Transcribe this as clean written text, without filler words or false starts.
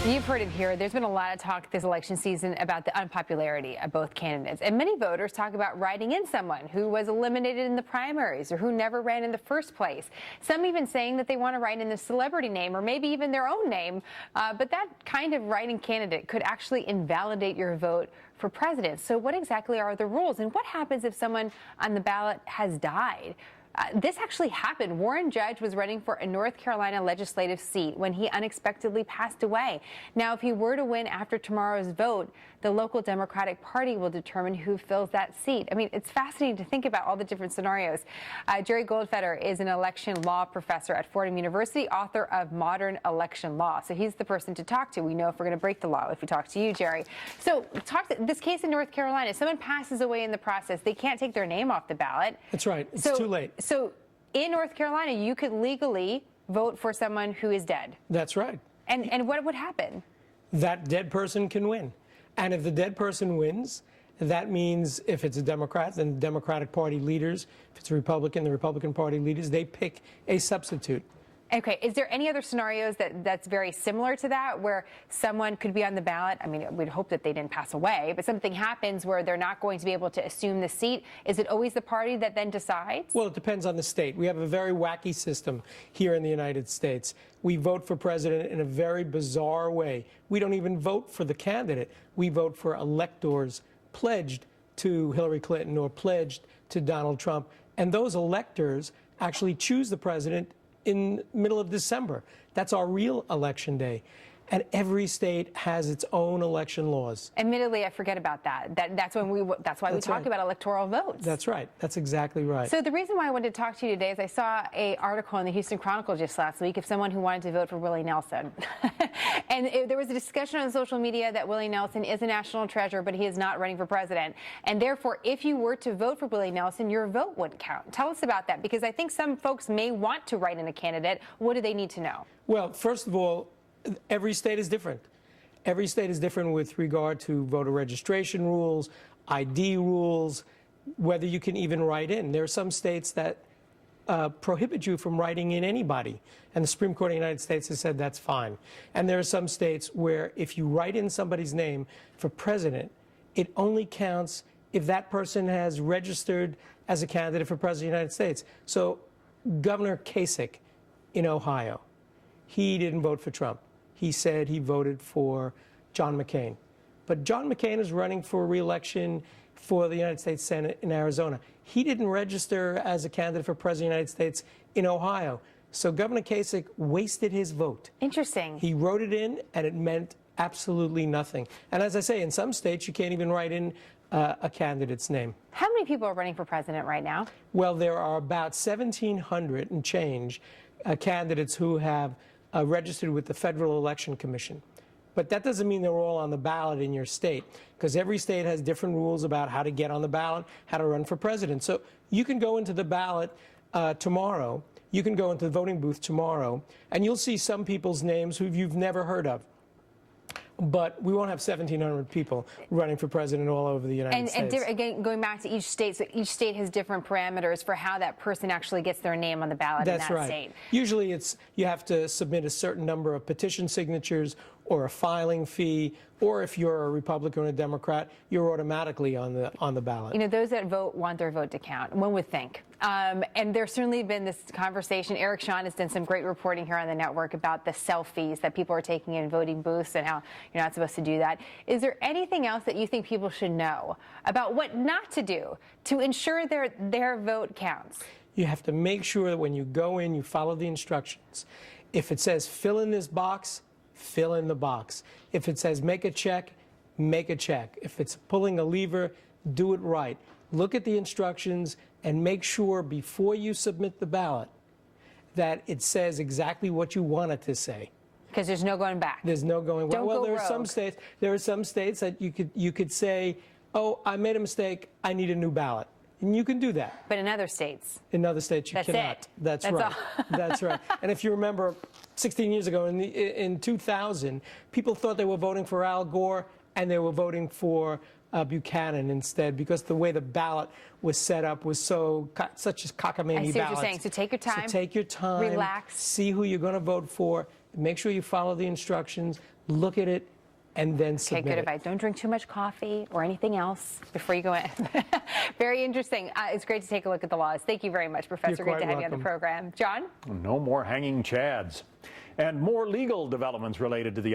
You've heard it here. There's been a lot of talk this election season about the unpopularity of both candidates. And many voters talk about writing in someone who was eliminated in the primaries or who never ran in the first place. Some even saying that they want to write in the celebrity name or maybe even their own name. But that kind of writing candidate could actually invalidate your vote for president. So what exactly are the rules? And what happens if someone on the ballot has died? This actually happened. Warren Judge was running for a North Carolina legislative seat when he unexpectedly passed away. Now, if he were to win after tomorrow's vote, the local Democratic Party will determine who fills that seat. I mean, it's fascinating to think about all the different scenarios. Jerry Goldfeder is an election law professor at Fordham University, author of Modern Election Law. So he's the person to talk to. We know if we're going to break the law if we talk to you, Jerry. So this case in North Carolina, someone passes away in the process. They can't take their name off the ballot. That's right. It's too late. So in North Carolina, you could legally vote for someone who is dead. That's right. And what would happen? That dead person can win. And if the dead person wins, that means if it's a Democrat, then the Democratic Party leaders, if it's a Republican, the Republican Party leaders, they pick a substitute. Okay. Is there any other scenarios that's very similar to that, where someone could be on the ballot? I mean, we'd hope that they didn't pass away, but something happens where they're not going to be able to assume the seat. Is it always the party that then decides? Well, it depends on the state. We have a very wacky system here in the United States. We vote for president in a very bizarre way. We don't even vote for the candidate. We vote for electors pledged to Hillary Clinton or pledged to Donald Trump. And those electors actually choose the president in middle of December. That's our real election day. And every state has its own election laws. Admittedly, I forget about that. That's why we talk about electoral votes. That's right. That's exactly right. So the reason why I wanted to talk to you today is I saw an article in the Houston Chronicle just last week of someone who wanted to vote for Willie Nelson. And there was a discussion on social media that Willie Nelson is a national treasure, but he is not running for president. And therefore, if you were to vote for Willie Nelson, your vote wouldn't count. Tell us about that, because I think some folks may want to write in a candidate. What do they need to know? Well, first of all, every state is different. Every state is different with regard to voter registration rules, ID rules, whether you can even write in. There are some states that prohibit you from writing in anybody, and the Supreme Court of the United States has said that's fine. And there are some states where if you write in somebody's name for president, it only counts if that person has registered as a candidate for president of the United States. So Governor Kasich in Ohio, he didn't vote for Trump. He said he voted for John McCain. But John McCain is running for re-election for the United States Senate in Arizona. He didn't register as a candidate for president of the United States in Ohio. So Governor Kasich wasted his vote. Interesting. He wrote it in, and it meant absolutely nothing. And as I say, in some states, you can't even write in a candidate's name. How many people are running for president right now? Well, there are about 1,700 and change candidates who have registered with the Federal Election Commission. But that doesn't mean they're all on the ballot in your state, because every state has different rules about how to get on the ballot, how to run for president. So you can go into the ballot tomorrow, you can go into the voting booth tomorrow, and you'll see some people's names who you've never heard of. But we won't have 1,700 people running for president all over the United States. And again, going back to each state, so each state has different parameters for how that person actually gets their name on the ballot in that state. Usually you have to submit a certain number of petition signatures or a filing fee, or if you're a Republican or a Democrat, you're automatically on the ballot. You know, those that vote want their vote to count, one would think. And there's certainly been this conversation. Eric Shawn has done some great reporting here on the network about the selfies that people are taking in voting booths and how you're not supposed to do that. Is there anything else that you think people should know about what not to do to ensure their vote counts? You have to make sure that when you go in, you follow the instructions. If it says fill in this box, fill in the box. If it says make a check, make a check. If it's pulling a lever, do it right. Look at the instructions and make sure before you submit the ballot that it says exactly what you want it to say. Because there's no going back. There's no going back. Well, there are some states that you could say, oh, I made a mistake, I need a new ballot. And you can do that. But in other states? In other states, you cannot. That's right. That's right. And if you remember, 16 years ago, in 2000, people thought they were voting for Al Gore, and they were voting for Buchanan instead, because the way the ballot was set up was such a cockamamie ballot. I see what you're saying. So take your time. So take your time. Relax. See who you're going to vote for. make sure you follow the instructions, look at it, and then submit Okay, good it. advice. Don't drink too much coffee or anything else before you go in. Very interesting. It's great to take a look at the laws. Thank you very much, Professor. You're Great quite to have you on the welcome. program. John? No more hanging chads. And more legal developments related to the